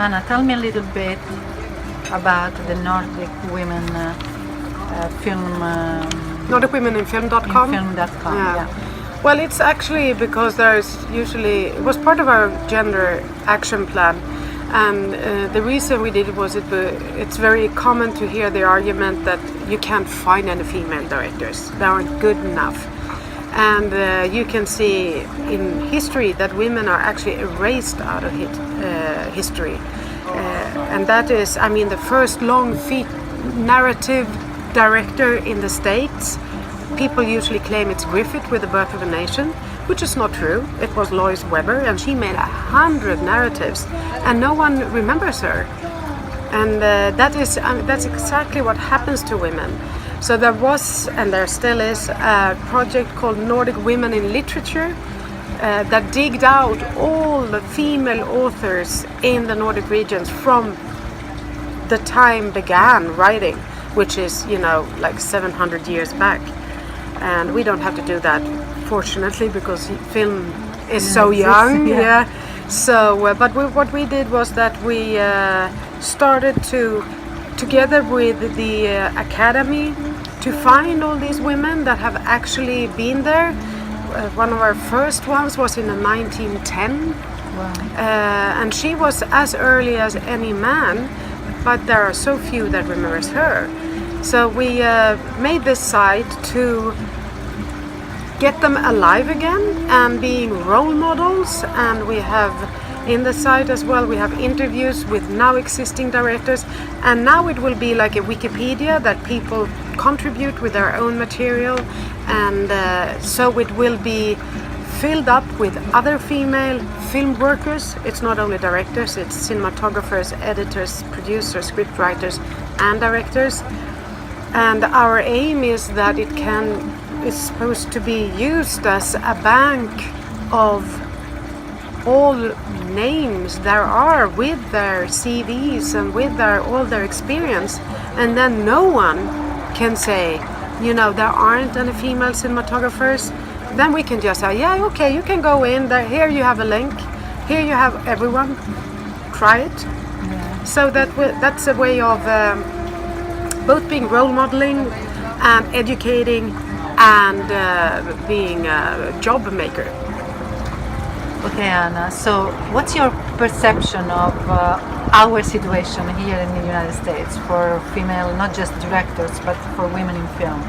Anna, tell me a little bit about the Nordic women film. NordicWomeninFilm.com. Film.com. Yeah. Well, it's actually because it was part of our gender action plan, and the reason we did it was it's very common to hear the argument that you can't find any female directors, they aren't good enough. And you can see in history that women are actually erased out of history. And that is, I mean, the first long narrative director in the States, people usually claim it's Griffith with The Birth of a Nation, which is not true. It was Lois Weber, and she made 100 narratives, and no one remembers her. And that's exactly what happens to women. So there was, and there still is, a project called Nordic Women in Literature that digged out all the female authors in the Nordic regions from the time began writing, which is, like 700 years back. And we don't have to do that, fortunately, because film is so young. Yeah. So, what we did was that we started together with the Academy, to find all these women that have actually been there. One of our first ones was in 1910. Wow. And she was as early as any man, but there are so few that remembers her. So we made this site to get them alive again and being role models, and we have in the site as well, we have interviews with now existing directors, and now it will be like a Wikipedia that people contribute with their own material, and so it will be filled up with other female film workers. It's not only directors, it's cinematographers, editors, producers, scriptwriters, and directors. And our aim is that it is supposed to be used as a bank of all names there are with their CVs and with all their experience, and then no one can say, there aren't any female cinematographers. Then we can just say, yeah, okay, you can go in there. Here you have a link. Here you have everyone. Try it. Yeah. So that's a way of both being role modeling and educating and being a job maker. Okay, Anna, so what's your perception of our situation here in the United States for female, not just directors, but for women in film?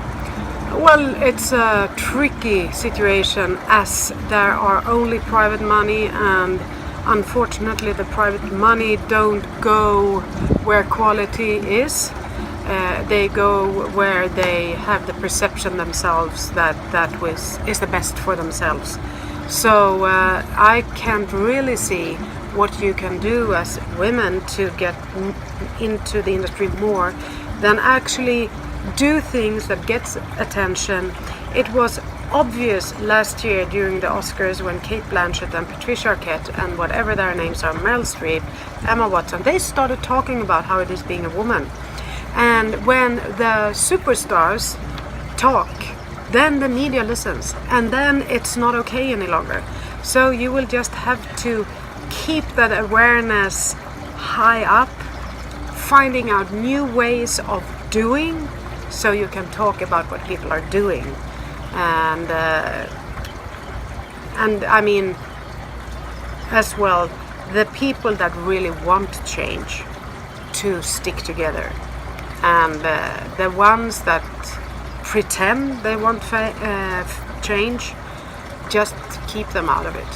Well, it's a tricky situation as there are only private money, and unfortunately the private money don't go where quality is. They go where they have the perception themselves that is the best for themselves. So I can't really see what you can do as women to get into the industry more than actually do things that gets attention. It was obvious last year during the Oscars when Cate Blanchett and Patricia Arquette and whatever their names are, Meryl Streep, Emma Watson, they started talking about how it is being a woman. And when the superstars talk, then the media listens, and then it's not okay any longer. So you will just have to keep that awareness high up, finding out new ways of doing, so you can talk about what people are doing. And I mean, as well, the people that really want change to stick together, and the ones that pretend they want change, just keep them out of it.